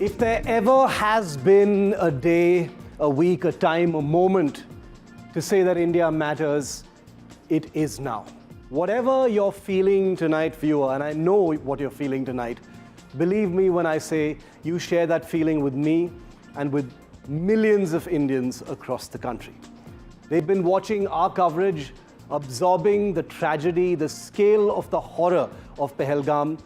If there ever has been a day, a week, a time, a moment to say that India matters, it is now. Whatever you're feeling tonight, viewer, and I know what you're feeling tonight, believe me when I say you share that feeling with me and with millions of Indians across the country. They've been watching our coverage, absorbing the tragedy, the scale of the horror of Pahalgam,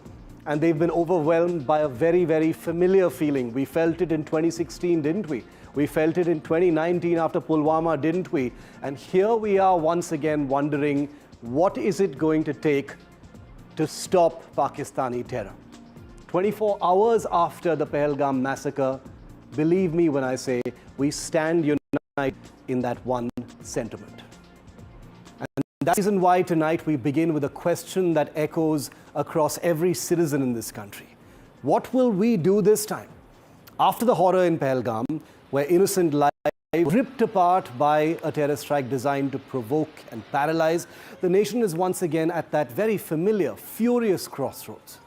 and they've been overwhelmed by a very, very familiar feeling. We felt it in 2016, didn't we? We felt it in 2019 after Pulwama, didn't we? And here we are once again wondering, what is it going to take to stop Pakistani terror? 24 hours after the Pahalgam massacre, believe me when I say we stand united in that one sentiment. And that's the reason why tonight we begin with a question that echoes across every citizen in this country. What will we do this time? After the horror in Pahalgam, where innocent lives were ripped apart by a terror strike designed to provoke and paralyze, the nation is once again at that very familiar, furious crossroads.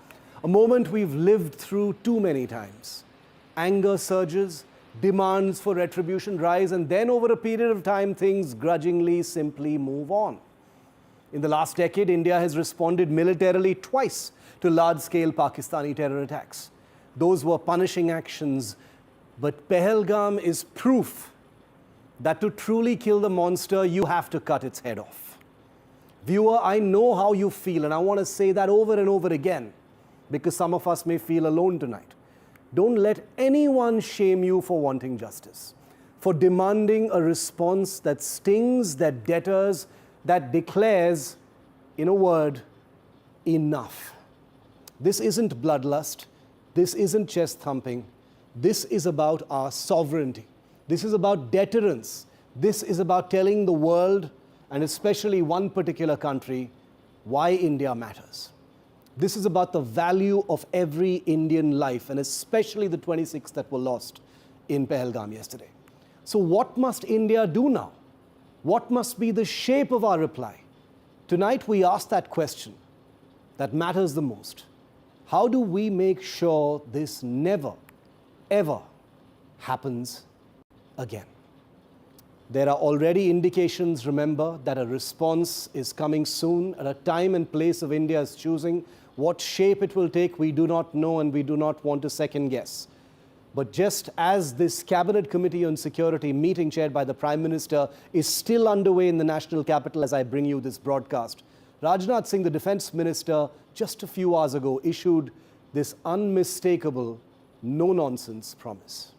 A moment we've lived through too many times. Anger surges, demands for retribution rise, and then over a period of time, things grudgingly simply move on. In the last decade, India has responded militarily twice to large-scale Pakistani terror attacks. Those were punishing actions, but Pahalgam is proof that to truly kill the monster, you have to cut its head off. Viewer, I know how you feel, and I want to say that over and over again, because some of us may feel alone tonight. Don't let anyone shame you for wanting justice, for demanding a response that stings, that deters, that declares, in a word, enough. This isn't bloodlust. This isn't chest thumping. This is about our sovereignty. This is about deterrence. This is about telling the world, and especially one particular country, why India matters. This is about the value of every Indian life, and especially the 26 that were lost in Pahalgam yesterday. So what must India do now? What must be the shape of our reply? Tonight we ask that question that matters the most. How do we make sure this never, ever happens again? There are already indications, remember, that a response is coming soon at a time and place of India's choosing. What shape it will take, we do not know, and we do not want to second guess. But just as this Cabinet Committee on Security meeting chaired by the Prime Minister is still underway in the national capital as I bring you this broadcast, Rajnath Singh, the Defence Minister, just a few hours ago issued this unmistakable, no-nonsense promise.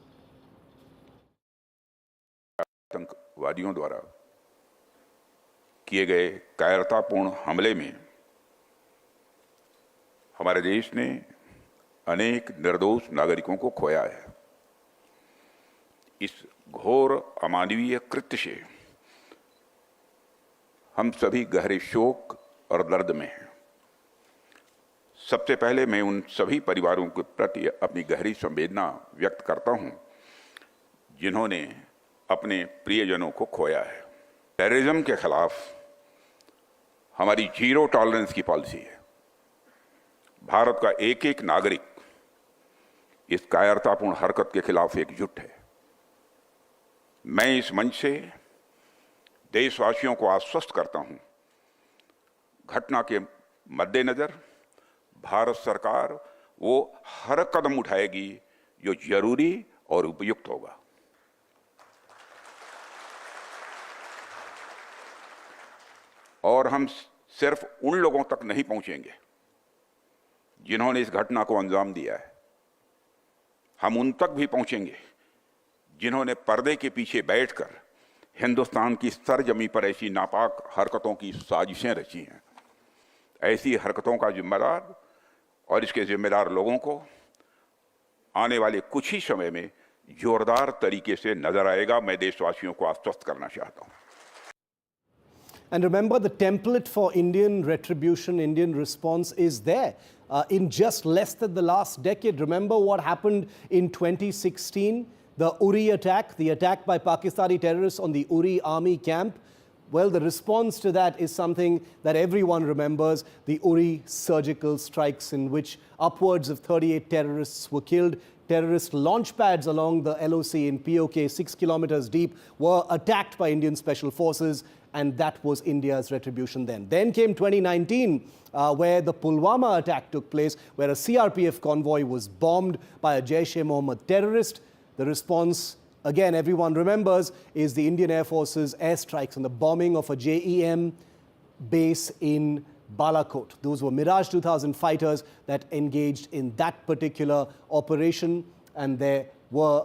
आतंकवादियों द्वारा किए गए कायरतापूर्ण हमले में हमारे देश ने अनेक निर्दोष नागरिकों को खोया है। इस घोर अमानवीय कृत्य से हम सभी गहरे शोक और दर्द में हैं। सबसे पहले मैं उन सभी परिवारों के प्रति अपनी गहरी संवेदना व्यक्त करता हूं जिन्होंने अपने प्रियजनों को खोया है। टेररिज्म के खिलाफ हमारी जीरो टॉलरेंस की पॉलिसी है। भारत का एक एक नागरिक इस कायरतापूर्ण हरकत के खिलाफ एकजुट है। मैं इस मंच से देशवासियों को आश्वस्त करता हूं, घटना के मद्देनजर भारत सरकार वो हर कदम उठाएगी जो जरूरी और उपयुक्त होगा। और हम सिर्फ उन लोगों तक नहीं पहुंचेंगे जिन्होंने इस घटना को अंजाम दिया है। हम उन तक भी पहुंचेंगे जिन्होंने पर्दे के पीछे बैठकर हिंदुस्तान की सरजमी पर ऐसी नापाक हरकतों की साजिशें रची हैं। ऐसी हरकतों का जिम्मेदार और इसके जिम्मेदार लोगों को आने वाले कुछ ही समय में जोरदार तरीके से नजर आएगा। मैं देशवासियों को आश्वस्त करना चाहता हूं। And remember, the template for Indian retribution, Indian response is there. In just less than the last decade, remember what happened in 2016? The Uri attack, the attack by Pakistani terrorists on the Uri army camp. Well, the response to that is something that everyone remembers, the Uri surgical strikes in which upwards of 38 terrorists were killed. terrorist launch pads along the LOC in POK, 6 kilometers deep, were attacked by Indian special forces, and that was India's retribution then. Then came 2019, where the Pulwama attack took place, where a CRPF convoy was bombed by a Jaish-e-Mohammed terrorist. The response, again, everyone remembers, is the Indian Air Force's airstrikes and the bombing of a JEM base in Balakot. Those were Mirage 2000 fighters that engaged in that particular operation, and there were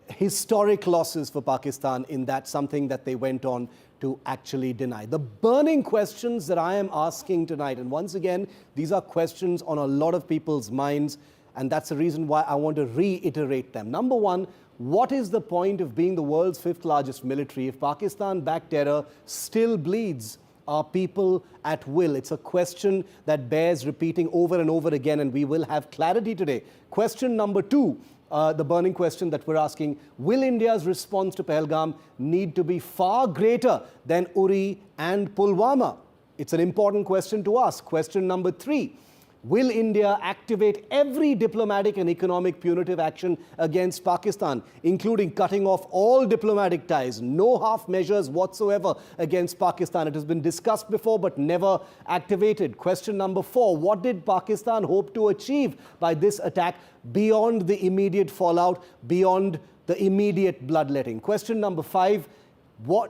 historic losses for Pakistan in that, something that they went on to actually deny. The burning questions that I am asking tonight, and once again, these are questions on a lot of people's minds, and that's the reason why I want to reiterate them. Number one, what is the point of being the world's 5th largest military if Pakistan-backed terror still bleeds our people at will? It's a question that bears repeating over and over again, and we will have clarity today. Question number two, the burning question that we're asking, will India's response to Pahalgam need to be far greater than Uri and Pulwama? It's an important question to ask. Question number three, will India activate every diplomatic and economic punitive action against Pakistan, including cutting off all diplomatic ties, no half measures whatsoever against Pakistan? It has been discussed before but never activated. Question number four, what did Pakistan hope to achieve by this attack beyond the immediate fallout, beyond the immediate bloodletting? Question number five,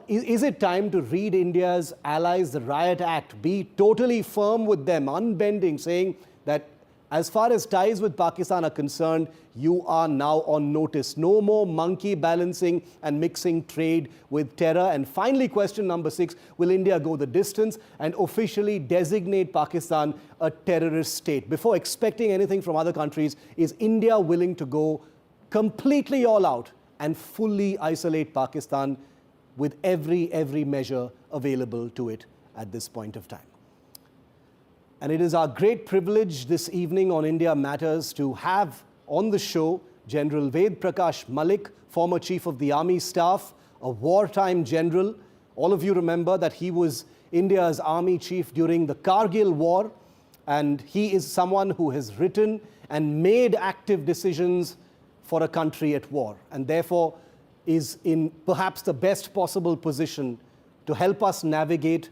is it time to read India's allies, the Riot Act, be totally firm with them, unbending, saying that as far as ties with Pakistan are concerned, you are now on notice. No more monkey balancing and mixing trade with terror. And finally, question number six, will India go the distance and officially designate Pakistan a terrorist state? Before expecting anything from other countries, is India willing to go completely all out and fully isolate Pakistan with every measure available to it at this point of time? And it is our great privilege this evening on India Matters to have on the show General Ved Prakash Malik, former Chief of the Army Staff, a wartime general. All of you remember that he was India's Army Chief during the Kargil War, and he is someone who has written and made active decisions for a country at war, and therefore is in perhaps the best possible position to help us navigate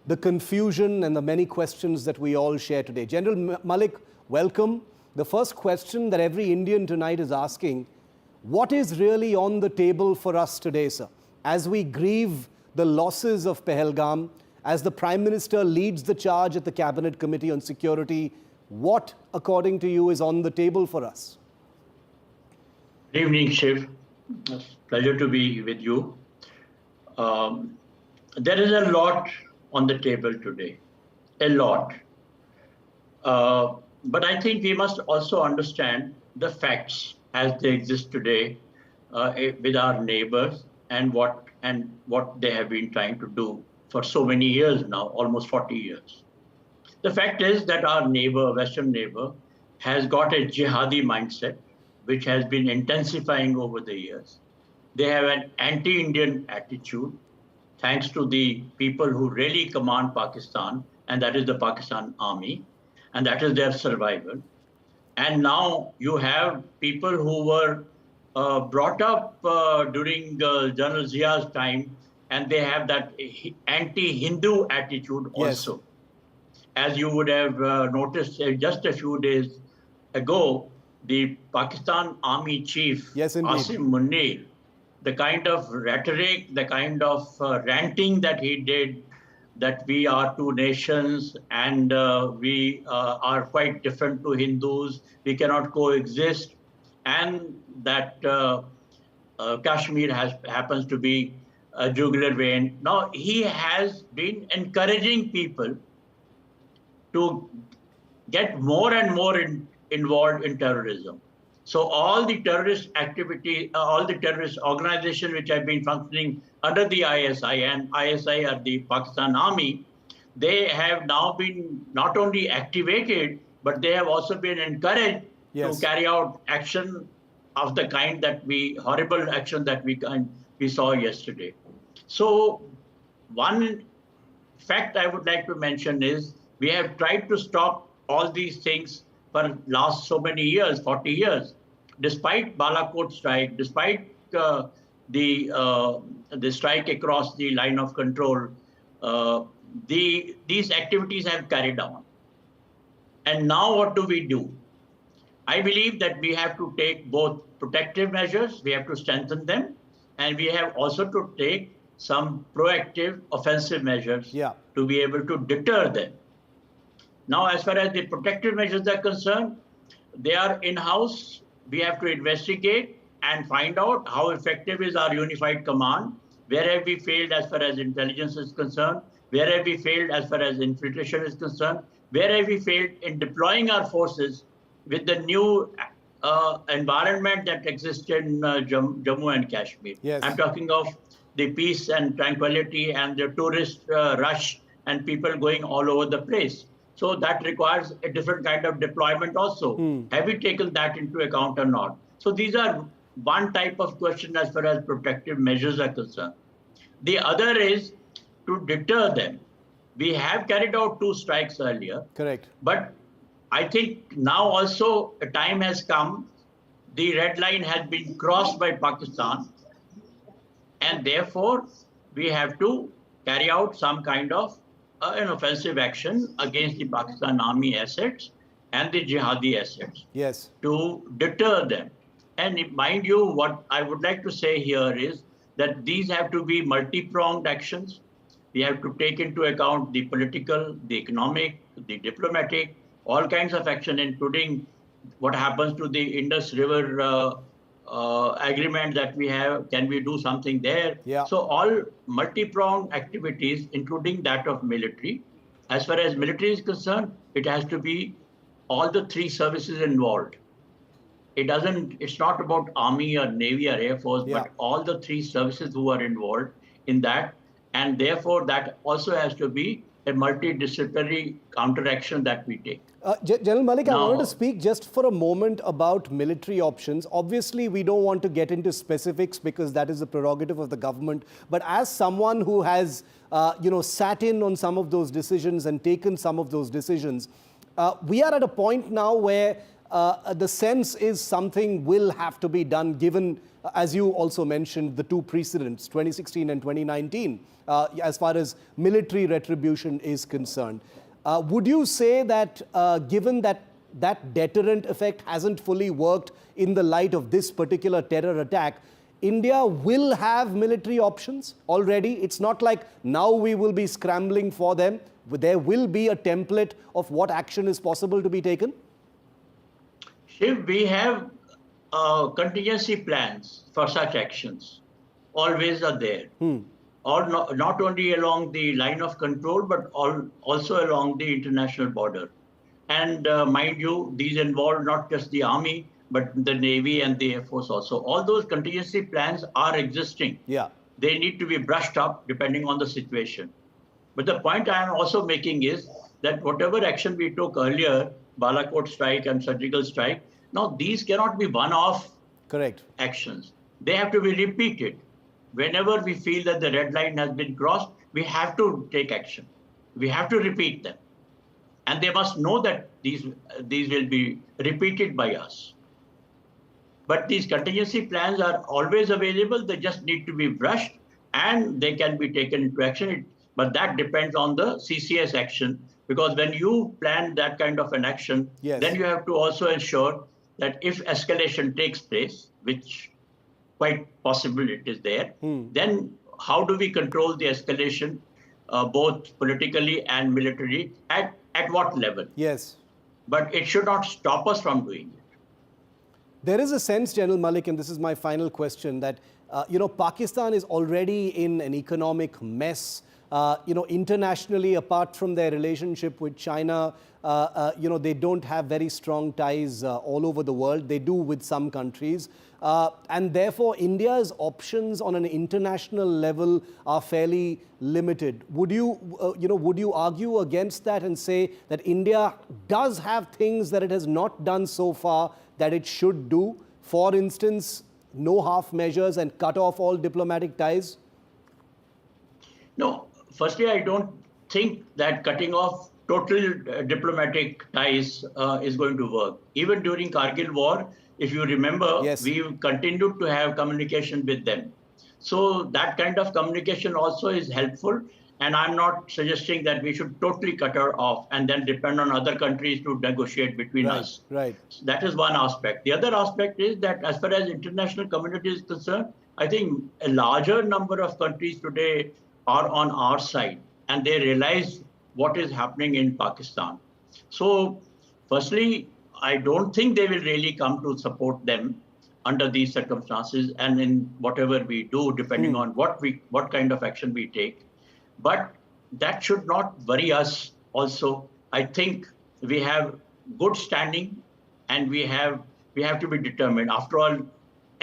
the confusion and the many questions that we all share today. General Malik, welcome. The first question that every Indian tonight is asking, what is really on the table for us today, sir? As we grieve the losses of Pahalgam, as the Prime Minister leads the charge at the Cabinet Committee on Security, what, according to you, is on the table for us? Good evening, Shiv. Pleasure to be with you. There is a lot on the table today, a lot. But I think we must also understand the facts as they exist today with our neighbors and what they have been trying to do for so many years now, almost 40 years. The fact is that our neighbor, Western neighbor, has got a jihadi mindset, which has been intensifying over the years. They have an anti-Indian attitude, thanks to the people who really command Pakistan, and that is the Pakistan Army, and that is their survival. And now you have people who were brought up during General Zia's time, and they have that anti-Hindu attitude also. Yes. As you would have noticed just a few days ago, the Pakistan Army Chief, Asim Munir, the kind of rhetoric, the kind of ranting that he did, that we are two nations and we are quite different to Hindus, we cannot coexist, and that Kashmir happens to be a jugular vein. Now, he has been encouraging people to get more and more involved in terrorism. So all the terrorist activity, all the terrorist organizations which have been functioning under the ISI, and ISI are the Pakistan Army, they have now been not only activated, but they have also been encouraged to carry out action of the kind that horrible action that we saw yesterday. So one fact I would like to mention is we have tried to stop all these things for last so many years, 40 years. despite Balakot strike, despite the strike across the line of control, these activities have carried on. And now what do we do? I believe that we have to take both protective measures, we have to strengthen them, and we have also to take some proactive offensive measures to be able to deter them. Now, as far as the protective measures are concerned, they are in-house. We have to investigate and find out how effective is our unified command, where have we failed as far as intelligence is concerned, where have we failed as far as infiltration is concerned, where have we failed in deploying our forces with the new environment that exists in Jammu and Kashmir. Yes. I'm talking of the peace and tranquility and the tourist rush and people going all over the place. So that requires a different kind of deployment also. Have we taken that into account or not? So these are one type of question as far as protective measures are concerned. The other is to deter them. We have carried out 2 strikes earlier. Correct. But I think now also a time has come, the red line has been crossed by Pakistan, and therefore we have to carry out some kind of an offensive action against the Pakistan army assets and the jihadi assets. Yes. To deter them. And mind you, what I would like to say here is that these have to be multi-pronged actions. We have to take into account the political, the economic, the diplomatic, all kinds of action, including what happens to the Indus River agreement that we have. Can we do something there? Yeah. So all multi-pronged activities, including that of military. As far as military is concerned, it has to be all the 3 services involved. It's not about Army or Navy or Air Force, but all the 3 services who are involved in that. And therefore, that also has to be a multidisciplinary counteraction that we take. General Malik, I wanted to speak just for a moment about military options. Obviously, we don't want to get into specifics because that is the prerogative of the government. But as someone who has, sat in on some of those decisions and taken some of those decisions, we are at a point now where the sense is something will have to be done given, as you also mentioned, the 2 precedents, 2016 and 2019, as far as military retribution is concerned. Would you say that given that that deterrent effect hasn't fully worked in the light of this particular terror attack, India will have military options already? It's not like now we will be scrambling for them. There will be a template of what action is possible to be taken? Shiv, we have contingency plans for such actions. Always are there. Not only along the line of control, but also along the international border. And mind you, these involve not just the army, but the Navy and the Air Force also. All those contingency plans are existing. Yeah. They need to be brushed up depending on the situation. But the point I am also making is that whatever action we took earlier, Balakot strike and surgical strike, now these cannot be one-off actions. They have to be repeated. Whenever we feel that the red line has been crossed, we have to take action. We have to repeat them. And they must know that these will be repeated by us. But these contingency plans are always available. They just need to be brushed and they can be taken into action. But that depends on the CCS action, because when you plan that kind of an action, then you have to also ensure that if escalation takes place, which quite possible it is there, then how do we control the escalation, both politically and militarily, at what level? Yes. But it should not stop us from doing it. There is a sense, General Malik, and this is my final question, that Pakistan is already in an economic mess. Internationally, apart from their relationship with China, they don't have very strong ties all over the world. They do with some countries. And therefore, India's options on an international level are fairly limited. Would you argue against that and say that India does have things that it has not done so far that it should do? For instance, no half measures and cut off all diplomatic ties? No. Firstly, I don't think that cutting off total diplomatic ties is going to work. Even during Kargil war, if you remember, Yes. we continued to have communication with them. So that kind of communication also is helpful. And I'm not suggesting that we should totally cut her off and then depend on other countries to negotiate between us. Right. So that is one aspect. The other aspect is that as far as international community is concerned, I think a larger number of countries today are on our side and they realize what is happening in Pakistan. So firstly, I don't think they will really come to support them under these circumstances and in whatever we do, depending on what kind of action we take. But that should not worry us also. I think we have good standing and we have to be determined. After all,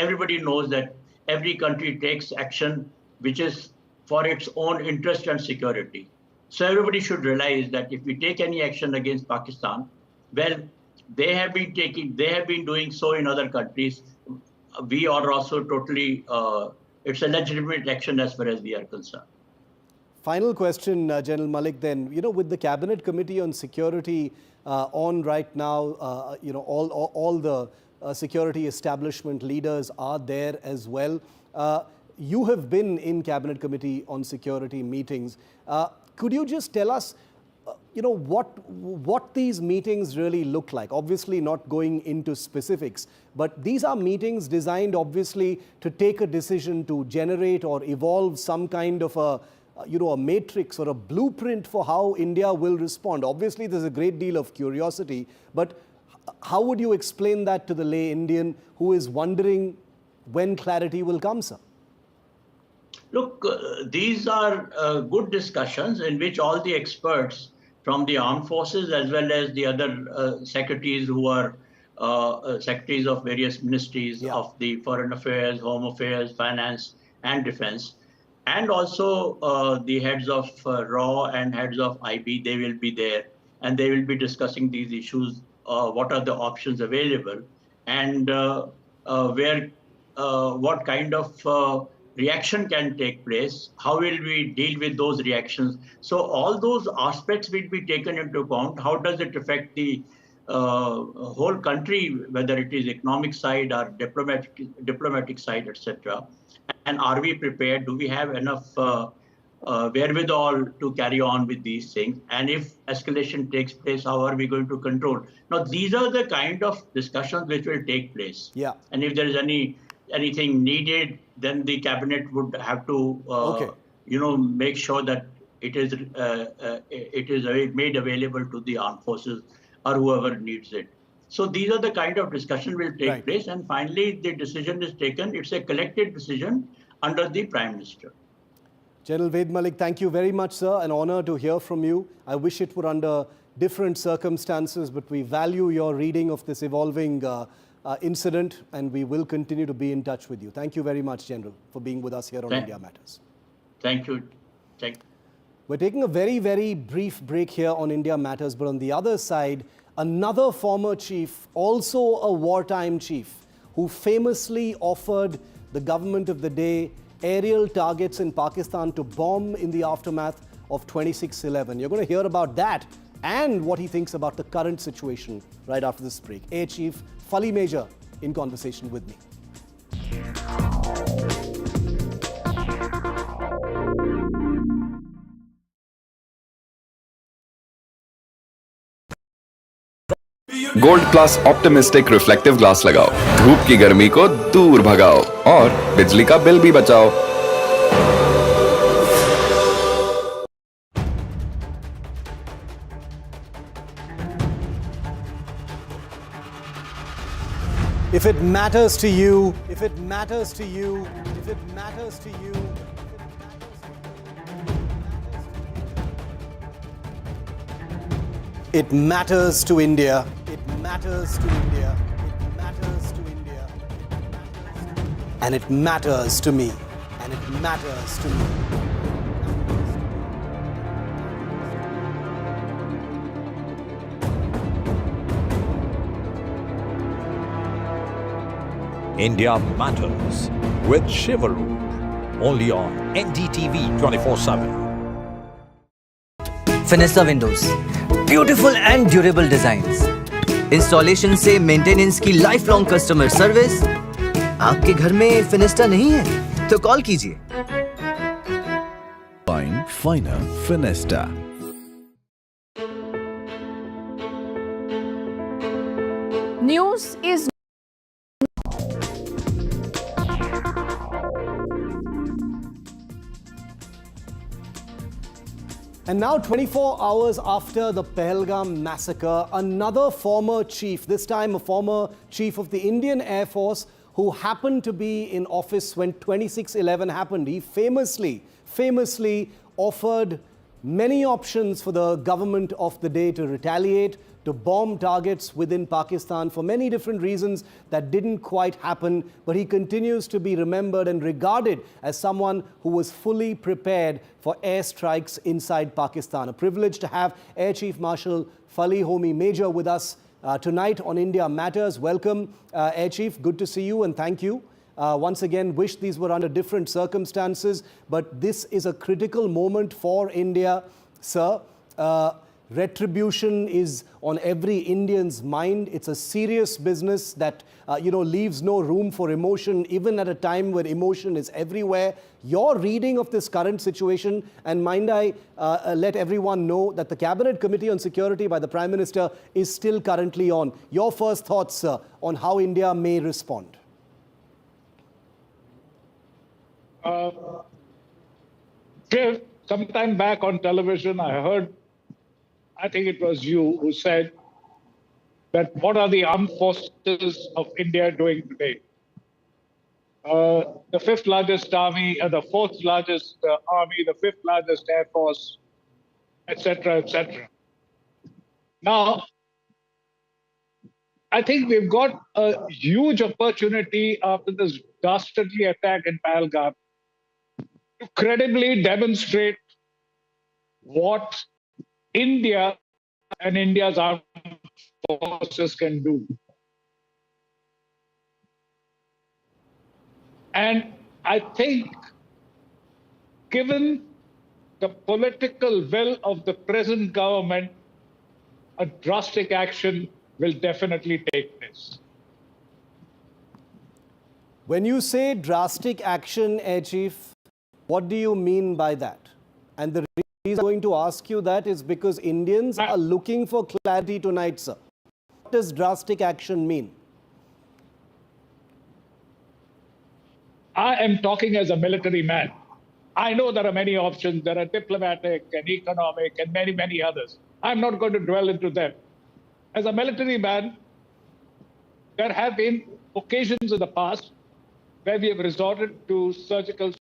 everybody knows that every country takes action which is for its own interest and security. So everybody should realize that if we take any action against Pakistan, well, they have been doing so in other countries. We are also totally, it's a legitimate action as far as we are concerned. Final question, General Malik, then, with the Cabinet Committee on Security on right now, all the security establishment leaders are there as well. You have been in Cabinet Committee on Security meetings. Could you just tell us, what these meetings really look like? Obviously not going into specifics, but these are meetings designed obviously to take a decision to generate or evolve some kind of a matrix or a blueprint for how India will respond. Obviously, there's a great deal of curiosity, but how would you explain that to the lay Indian who is wondering when clarity will come, sir? Look, these are good discussions in which all the experts from the armed forces as well as the other secretaries who are secretaries of various ministries of the Foreign Affairs, Home Affairs, Finance and Defense, and also the heads of RAW and heads of IB, they will be there and they will be discussing these issues, what are the options available and what kind of reaction can take place, how will we deal with those reactions. So all those aspects will be taken into account. How does it affect the whole country, whether it is economic side or diplomatic side, etc. And are we prepared? Do we have enough wherewithal to carry on with these things? And if escalation takes place, how are we going to control? Now, these are the kind of discussions which will take place. Yeah. And if there is anything needed, then the cabinet would have to, make sure that it is made available to the armed forces or whoever needs it. So these are the kind of discussion will take place, and finally the decision is taken. It's a collective decision under the Prime Minister. General Ved Malik, thank you very much, sir. An honor to hear from you. I wish it were under different circumstances, but we value your reading of this evolving incident, and we will continue to be in touch with you. Thank you very much, General, for being with us here on India Matters. Thank you. We're taking a very, very brief break here on India Matters, but on the other side, another former chief, also a wartime chief, who famously offered the government of the day aerial targets in Pakistan to bomb in the aftermath of 26/11. You're going to hear about that and what he thinks about the current situation right after this break. Air Chief Fali Major in conversation with me. Gold plus optimistic reflective glass लगाओ, धूप की गर्मी को दूर भगाओ और बिजली का बिल भी बचाओ। If it matters to you, if it matters to you, if it matters to you, it matters to India. It matters to India. It matters to India. And it matters to me. And it matters to me. India Matters with Shiv Aroor, only on NDTV 24/7. Finish the windows. Beautiful and durable designs, installation से maintenance की life long customer service. आपके घर में फिनिस्टा नहीं है तो call कीजिए। Finer Finesta. News is And now, 24 hours after the Pahalgam massacre, another former chief, this time a former chief of the Indian Air Force, who happened to be in office when 26/11 happened. He famously offered many options for the government of the day to retaliate, to bomb targets within Pakistan for many different reasons that didn't quite happen, but he continues to be remembered and regarded as someone who was fully prepared for airstrikes inside Pakistan. A privilege to have Air Chief Marshal Fali Homi Major with us tonight on India Matters. Welcome, Air Chief. Good to see you and thank you. Once again, wish these were under different circumstances, but this is a critical moment for India, sir. Retribution is on every Indian's mind. It's a serious business that, leaves no room for emotion, even at a time when emotion is everywhere. Your reading of this current situation, and mind I let everyone know that the Cabinet Committee on Security by the Prime Minister is still currently on. Your first thoughts, sir, on how India may respond. Shiv, sometime back on television, I heard, I think it was you who said that what are the armed forces of India doing today? The fifth largest army, the fourth largest army, the fifth largest air force, etc., etc. Now, I think we've got a huge opportunity after this dastardly attack in Pahalgam to credibly demonstrate what India and India's armed forces can do. And I think, given the political will of the present government, a drastic action will definitely take place. When you say drastic action, Air Chief, what do you mean by that? And the reason I'm going to ask you that is because Indians are looking for clarity tonight, sir. What does drastic action mean? I am talking as a military man. I know there are many options. There are diplomatic and economic and many, many others. I'm not going to dwell into them. As a military man, there have been occasions in the past where we have resorted to surgical,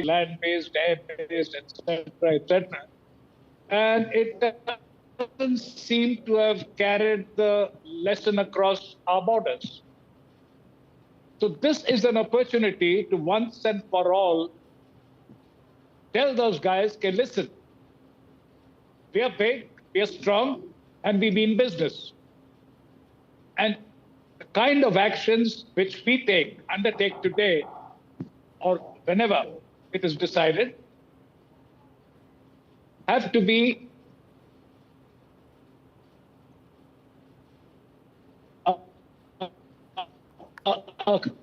land-based, air-based, etc., etc. And it doesn't seem to have carried the lesson across our borders. So this is an opportunity to once and for all tell those guys, okay, listen, we are big, we are strong, and we mean business. And the kind of actions which we undertake today, or whenever it is decided, have to be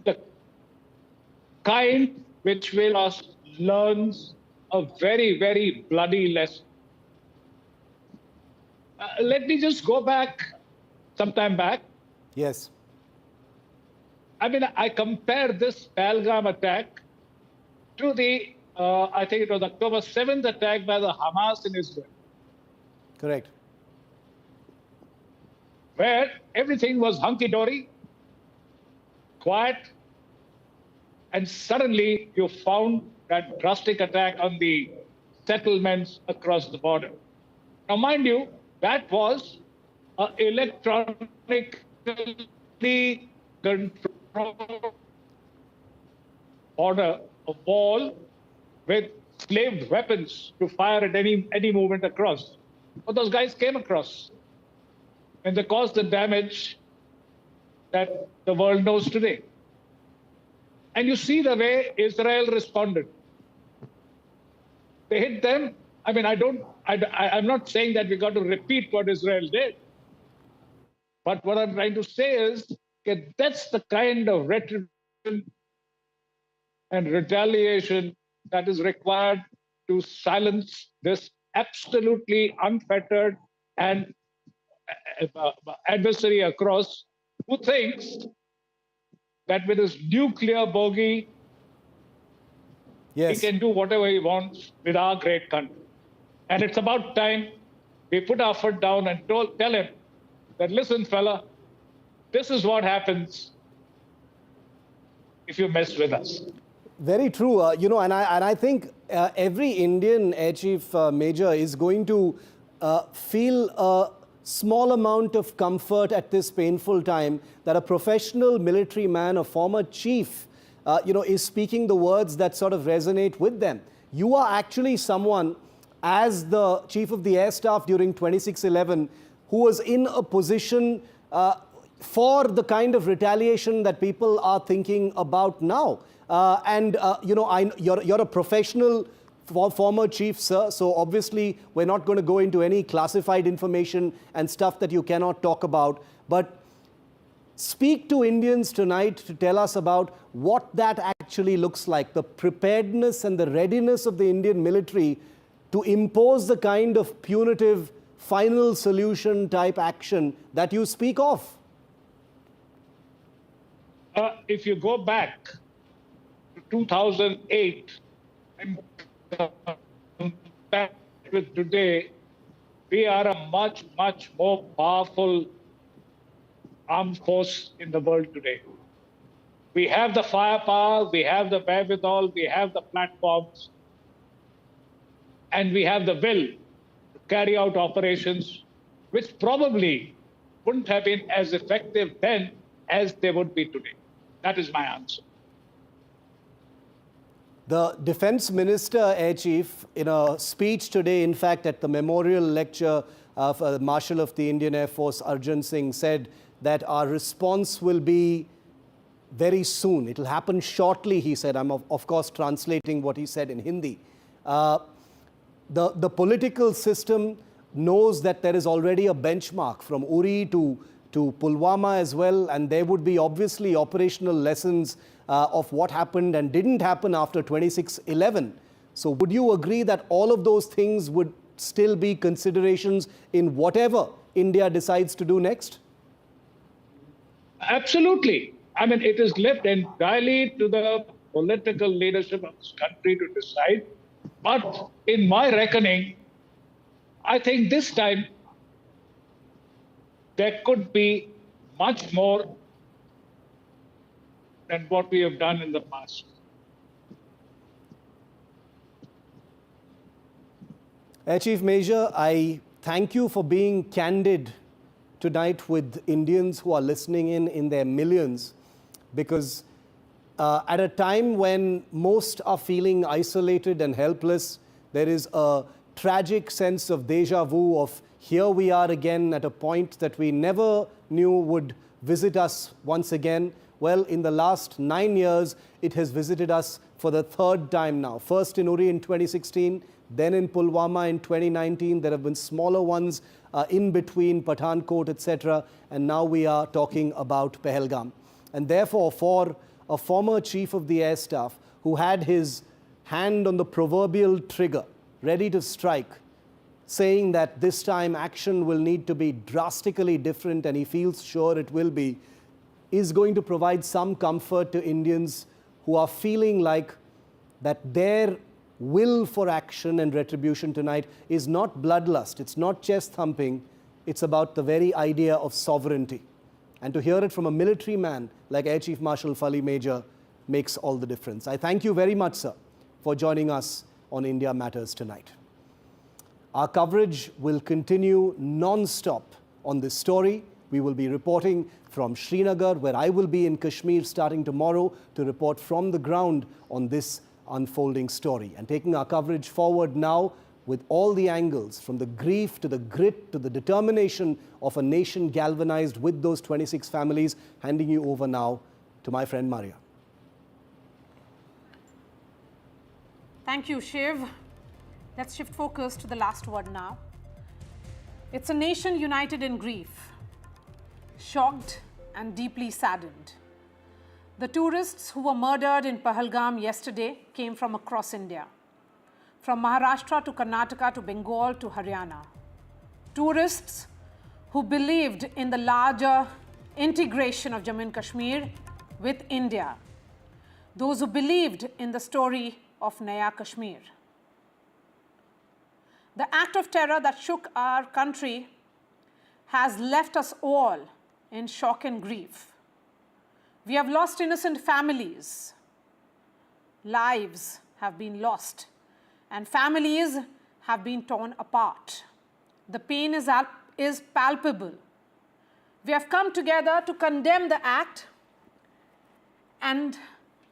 the kind which will learn a very, very bloody lesson. Let me just go back some time back. Yes. I mean, I compare this Pahalgam attack to the, I think it was October 7th attack by the Hamas in Israel. Correct. Where everything was hunky-dory, quiet, and suddenly you found that drastic attack on the settlements across the border. Now, mind you, that was an electronically controlled border, a wall with slaved weapons to fire at any movement across. But those guys came across, and they caused the damage that the world knows today. And you see the way Israel responded. They hit them. I mean, I don't I'm not saying that we got to repeat what Israel did. But what I'm trying to say is that that's the kind of retribution and retaliation that is required to silence this absolutely unfettered and adversary across who thinks that with his nuclear bogey, Yes. he can do whatever he wants with our great country. And it's about time we put our foot down and tell him that, listen, fella, this is what happens if you mess with us. Very true. And I think every Indian Air Chief Major is going to feel a small amount of comfort at this painful time that a professional military man, a former chief, is speaking the words that sort of resonate with them. You are actually someone, as the Chief of the Air Staff during 26/11, who was in a position for the kind of retaliation that people are thinking about now. You're a professional former chief, sir, so obviously we're not going to go into any classified information and stuff that you cannot talk about. But speak to Indians tonight to tell us about what that actually looks like, the preparedness and the readiness of the Indian military to impose the kind of punitive final solution type action that you speak of. If you go back to 2008 and compare with today, we are a much, much more powerful armed force in the world today. We have the firepower, we have the wherewithal, we have the platforms, and we have the will to carry out operations which probably wouldn't have been as effective then as they would be today. That is my answer. The Defense Minister, Air Chief, in a speech today, in fact, at the memorial lecture of Marshal of the Indian Air Force, Arjun Singh, said that our response will be very soon. It will happen shortly, he said. I'm, of course, translating what he said in Hindi. The political system knows that there is already a benchmark from Uri to Pulwama as well, and there would be obviously operational lessons of what happened and didn't happen after 26/11. So would you agree that all of those things would still be considerations in whatever India decides to do next? Absolutely. I mean, it is left entirely to the political leadership of this country to decide. But in my reckoning, I think this time there could be much more than what we have done in the past. Air Chief Major, I thank you for being candid tonight with Indians who are listening in their millions, because at a time when most are feeling isolated and helpless, there is a tragic sense of déjà vu of here we are again at a point that we never knew would visit us once again. Well, in the last 9 years, it has visited us for the third time now. First in Uri in 2016, then in Pulwama in 2019. There have been smaller ones in between, Pathankot, etc. And now we are talking about Pahalgam. And therefore, for a former chief of the air staff who had his hand on the proverbial trigger, ready to strike, saying that this time action will need to be drastically different, and he feels sure it will be, is going to provide some comfort to Indians who are feeling like that their will for action and retribution tonight is not bloodlust, it's not chest thumping, it's about the very idea of sovereignty. And to hear it from a military man like Air Chief Marshal Fali Major makes all the difference. I thank you very much, sir, for joining us on India Matters tonight. Our coverage will continue non-stop on this story. We will be reporting from Srinagar, where I will be in Kashmir starting tomorrow to report from the ground on this unfolding story. And taking our coverage forward now with all the angles, from the grief to the grit to the determination of a nation galvanized with those 26 families, handing you over now to my friend Maria. Thank you, Shiv. Let's shift focus to the last word now. It's a nation united in grief, shocked and deeply saddened. The tourists who were murdered in Pahalgam yesterday came from across India, from Maharashtra to Karnataka to Bengal to Haryana. Tourists who believed in the larger integration of Jammu and Kashmir with India. Those who believed in the story of Naya Kashmir. The act of terror that shook our country has left us all in shock and grief. We have lost innocent families. Lives have been lost, and families have been torn apart. The pain is palpable. We have come together to condemn the act and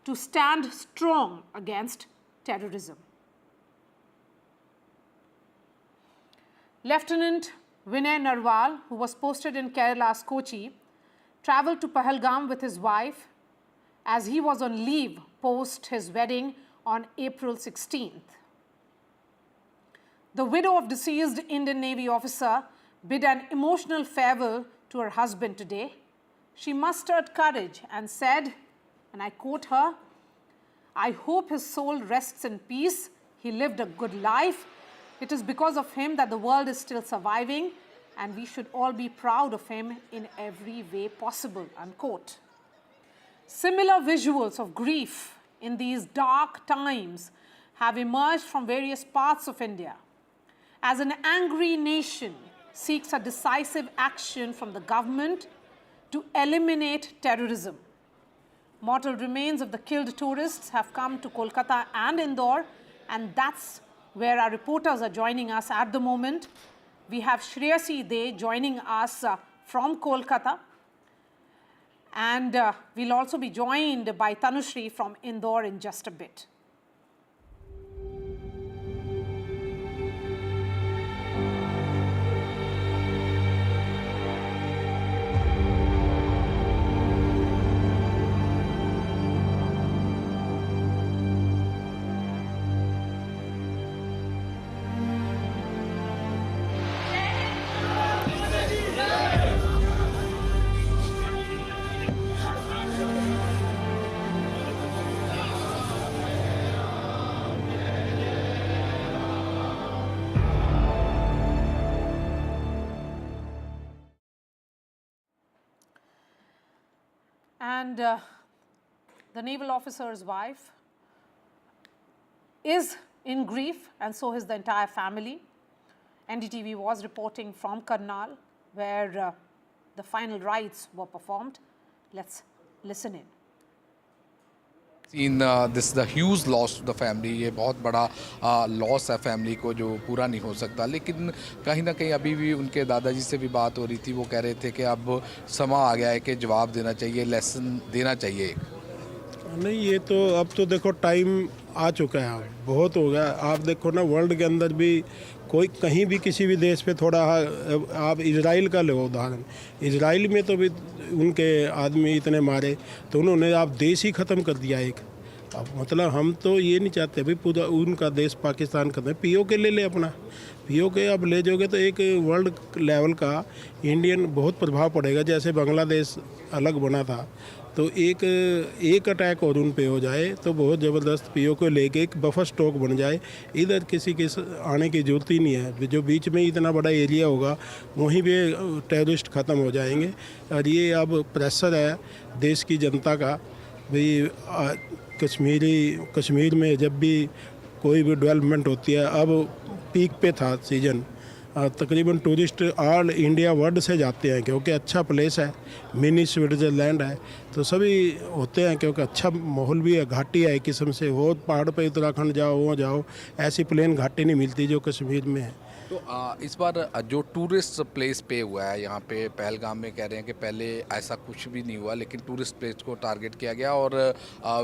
to stand strong against terrorism. Lieutenant Vinay Narwal, who was posted in Kerala's Kochi, travelled to Pahalgam with his wife as he was on leave post his wedding on April 16th. The widow of deceased Indian Navy officer bid an emotional farewell to her husband today. She mustered courage and said, and I quote her, "I hope his soul rests in peace. He lived a good life. It is because of him that the world is still surviving, and we should all be proud of him in every way possible," unquote. Similar visuals of grief in these dark times have emerged from various parts of India as an angry nation seeks a decisive action from the government to eliminate terrorism. Mortal remains of the killed tourists have come to Kolkata and Indore, and that's where our reporters are joining us at the moment. We have Shreyasi De joining us from Kolkata, and we'll also be joined by Tanushri from Indore in just a bit. And the naval officer's wife is in grief, and so is the entire family. NDTV was reporting from Karnal, where the final rites were performed. Let's listen in. In this the huge loss to the family, ये बहुत बड़ा loss है family को जो पूरा नहीं हो सकता, लेकिन कहीं ना कहीं अभी भी उनके दादाजी से भी बात हो रही थी, वो कह रहे थे कि अब समा आ गया है कि जवाब देना चाहिए, लेसन देना चाहिए। नहीं, ये तो अब तो देखो टाइम आ चुका है, बहुत हो गया। आप देखो ना, वर्ल्ड के अंदर भी कोई कहीं भी किसी भी देश पे थोड़ा, आप इजराइल का लो उदाहरण, इजराइल में तो भी उनके आदमी इतने मारे तो उन्होंने आप देश ही ख़त्म कर दिया एक। अब मतलब हम तो ये नहीं चाहते भाई पूरा उनका देश पाकिस्तान कर दें, पीओके ले ले अपना, पीओके अब ले जाओगे तो एक वर्ल्ड लेवल का इंडियन बहुत प्रभाव पड़ेगा। जैसे बांग्लादेश अलग बना था तो एक अटैक और उन पे हो जाए तो बहुत ज़बरदस्त पीओके लेके एक बफर स्टॉक बन जाए, इधर किसी के आने की ज़रूरत ही नहीं है। जो बीच में इतना बड़ा एरिया होगा वहीं पे टेररिस्ट ख़त्म हो जाएंगे। और ये अब प्रेशर है देश की जनता का भाई, कश्मीर में जब भी कोई भी डेवलपमेंट होती है, अब पीक पे था सीजन, तकरीबन टूरिस्ट ऑल इंडिया वर्ल्ड से जाते हैं क्योंकि अच्छा प्लेस है, मिनी स्विट्ज़रलैंड है, तो सभी होते हैं क्योंकि अच्छा माहौल भी है, घाटी है एक किस्म से। वो पहाड़ पे उत्तराखंड जाओ, वो जाओ, ऐसी प्लेन घाटी नहीं मिलती जो कश्मीर में है। तो इस बार जो टूरिस्ट प्लेस पे हुआ है यहाँ पे पहलगाम में, कह रहे हैं कि पहले ऐसा कुछ भी नहीं हुआ, लेकिन टूरिस्ट प्लेस को टारगेट किया गया। और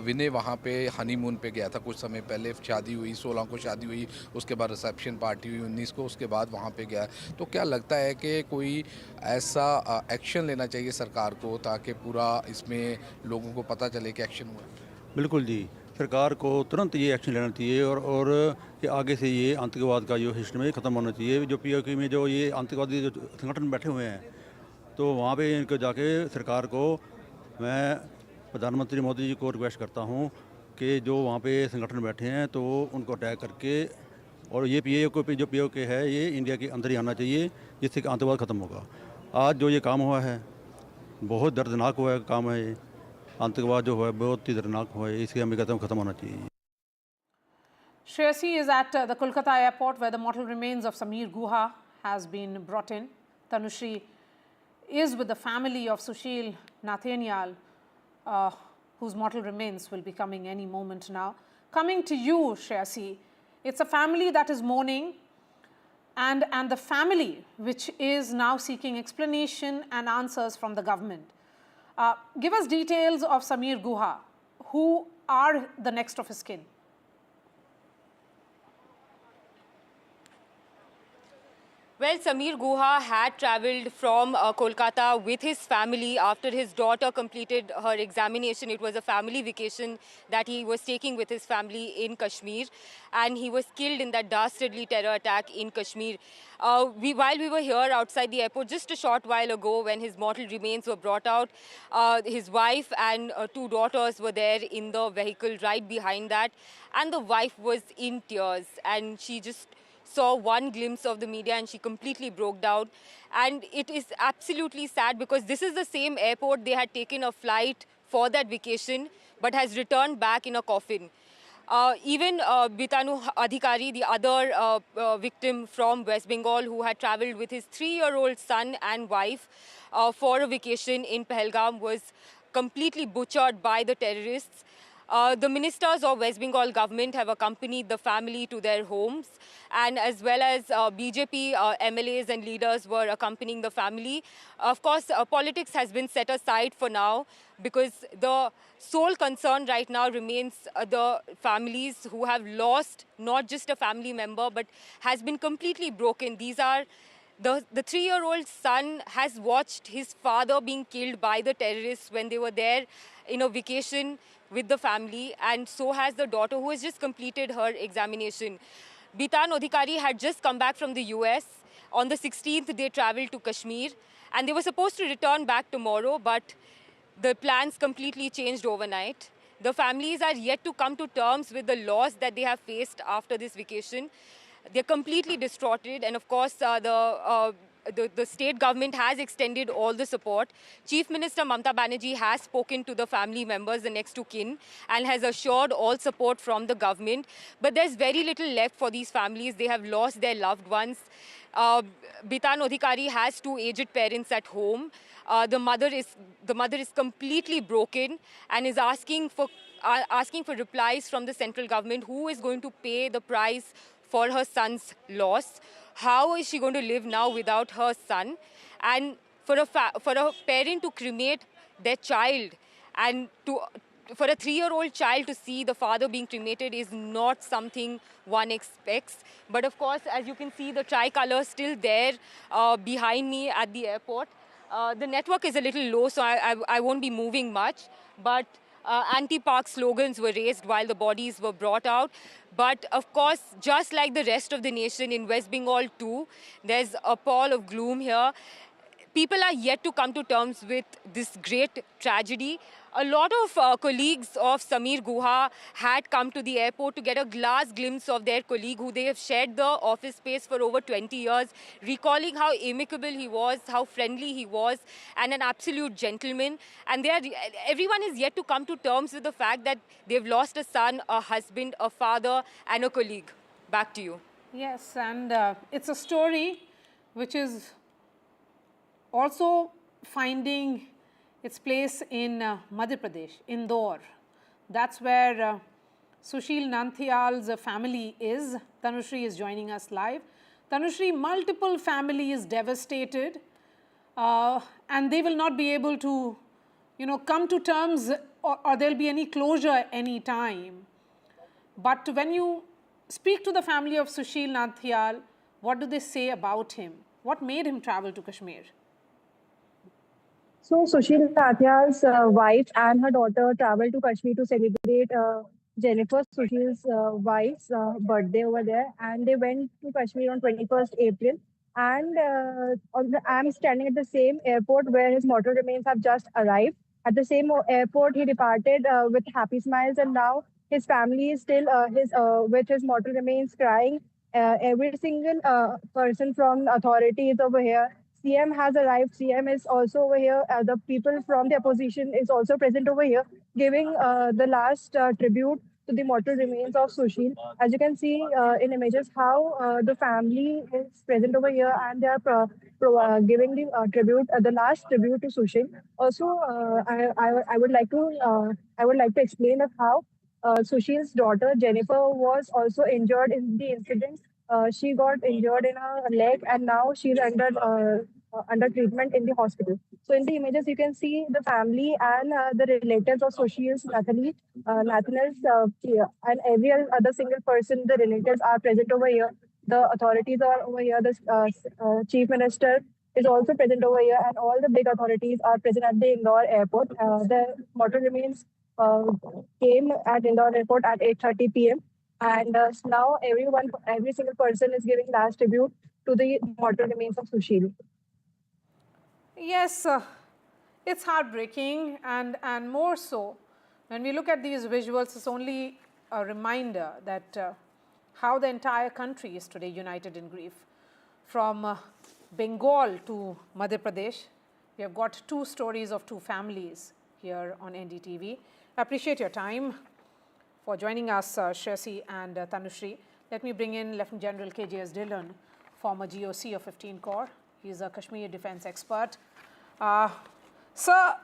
विनय वहाँ पे हनीमून पे गया था कुछ समय पहले, शादी हुई 16 को शादी हुई, उसके बाद रिसेप्शन पार्टी हुई 19 को, उसके बाद वहाँ पे गया। तो क्या लगता है कि कोई ऐसा एक्शन लेना चाहिए सरकार को ताकि पूरा इसमें लोगों को पता चले कि एक्शन हुआ? बिल्कुल जी, सरकार को तुरंत ये एक्शन लेना चाहिए और कि आगे से ये आतंकवाद का जो हिस्ट्री में ख़त्म होना चाहिए। जो पीओके में जो ये आतंकवादी जो संगठन बैठे हुए हैं तो वहाँ पे इनको जाके सरकार को मैं प्रधानमंत्री मोदी जी को रिक्वेस्ट करता हूँ कि जो वहाँ पे संगठन बैठे हैं तो उनको अटैक करके और ये पीओके है ये इंडिया के अंदर ही आना चाहिए, जिससे कि आतंकवाद ख़त्म होगा। आज जो ये काम हुआ है बहुत दर्दनाक हुआ है काम है, ये आतंकवाद जो हुआ है बहुत ही दर्दनाक हुआ है, इसके हमें कहते हैं ख़त्म होना चाहिए। Shreyasi is at the Kolkata airport where the mortal remains of Sameer Guha has been brought in. Tanushri is with the family of Sushil Nathanial, whose mortal remains will be coming any moment now. Coming to you, Shreyasi, it's a family that is mourning and the family which is now seeking explanation and answers from the government. Give us details of Sameer Guha. Who are the next of his kin? Well, Sameer Guha had travelled from Kolkata with his family after his daughter completed her examination. It was a family vacation that he was taking with his family in Kashmir, and he was killed in that dastardly terror attack in Kashmir. While we were here outside the airport just a short while ago when his mortal remains were brought out, his wife and two daughters were there in the vehicle right behind that, and the wife was in tears, and she just saw one glimpse of the media and she completely broke down. And it is absolutely sad because this is the same airport they had taken a flight for that vacation but has returned back in a coffin. Even Bitanu Adhikari, the other victim from West Bengal who had travelled with his 3-year-old son and wife for a vacation in Pahalgam, was completely butchered by the terrorists. The ministers of West Bengal government have accompanied the family to their homes, and as well as BJP MLAs and leaders were accompanying the family. Of course, politics has been set aside for now because the sole concern right now remains the families who have lost not just a family member but has been completely broken. These are the 3-year-old son has watched his father being killed by the terrorists when they were there in a vacation with the family, and so has the daughter who has just completed her examination. Bitan Adhikari had just come back from the US. On the 16th, they travelled to Kashmir, and they were supposed to return back tomorrow, but the plans completely changed overnight. The families are yet to come to terms with the loss that they have faced after this vacation. They're completely distraughted, and of course, the state government has extended all the support. Chief Minister Mamata Banerjee has spoken to the family members, the next to kin, and has assured all support from the government. But there's very little left for these families. They have lost their loved ones. Bitan Adhikari has 2 aged parents at home. The mother is completely broken and is asking for replies from the central government. Who is going to pay the price for her son's loss? How is she going to live now without her son? And for a parent to cremate their child and for a 3-year-old child to see the father being cremated is not something one expects. But of course, as you can see, the tricolour still there behind me at the airport. The network is a little low, so I won't be moving much. But anti-Pak slogans were raised while the bodies were brought out. But of course, just like the rest of the nation in West Bengal too, there's a pall of gloom here. People are yet to come to terms with this great tragedy. A lot of colleagues of Sameer Guha had come to the airport to get a glass glimpse of their colleague who they have shared the office space for over 20 years, recalling how amicable he was, how friendly he was, and an absolute gentleman. And everyone is yet to come to terms with the fact that they've lost a son, a husband, a father, and a colleague. Back to you. Yes, and it's a story which is also finding its place in Madhya Pradesh, Indore. That's where Sushil Nanthial's family is. Tanushri is joining us live. Tanushri, multiple families devastated, and they will not be able to, come to terms or there'll be any closure any time. But when you speak to the family of Sushil Nanthial, what do they say about him? What made him travel to Kashmir? So Sushil Nathial's wife and her daughter traveled to Kashmir to celebrate Jennifer, Sushil's wife's birthday over there, and they went to Kashmir on 21st April. And I'm standing at the same airport where his mortal remains have just arrived. At the same airport, he departed with happy smiles, and now his family is still with his mortal remains crying. Every single person from authorities over here. CM has arrived. CM is also over here. The people from the opposition is also present over here, giving the last tribute to the mortal remains of Sushil. As you can see in images, how the family is present over here, and they are giving the the last tribute to Sushil. Also, I would like to explain that how Sushil's daughter Jennifer was also injured in the incident. She got injured in her leg, and now she's under treatment in the hospital. So in the images, you can see the family and the relatives of Sushil's Nathaniel's, and every other single person, the relatives are present over here. The authorities are over here. The chief minister is also present over here, and all the big authorities are present at the Indore airport. The mortal remains came at Indore airport at 8:30 p.m. And now every single person is giving last tribute to the mortal remains of Sushil. Yes, it's heartbreaking, and more so when we look at these visuals. It's only a reminder that how the entire country is today united in grief. From Bengal to Madhya Pradesh, we have got two stories of two families here on NDTV. I appreciate your time for joining us, Shirsi and Tanushri. Let me bring in Lieutenant General KJS Dillon, former GOC of 15 Corps. He's a Kashmir defense expert. Sir,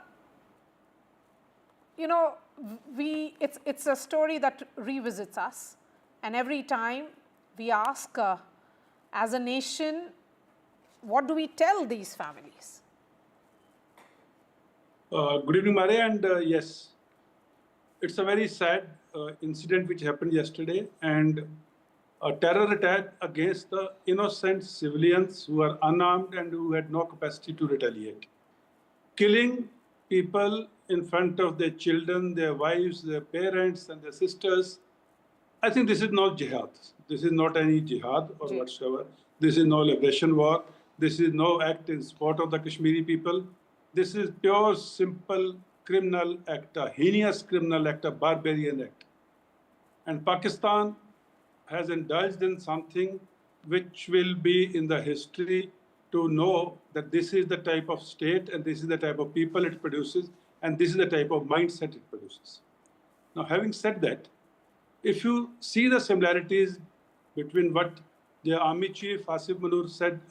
you know, it's a story that revisits us, and every time we ask, as a nation, what do we tell these families? Good evening, Maria, and yes, it's a very sad incident which happened yesterday, and a terror attack against the innocent civilians who are unarmed and who had no capacity to retaliate. Killing people in front of their children, their wives, their parents, and their sisters. I think this is not jihad. This is not any jihad or whatsoever. This is no liberation war. This is no act in support of the Kashmiri people. This is pure, simple criminal act, a heinous criminal act, a barbarian act. And Pakistan has indulged in something which will be in the history to know that this is the type of state and this is the type of people it produces and this is the type of mindset it produces. Now, having said that, if you see the similarities between what the Army Chief Asif Munir said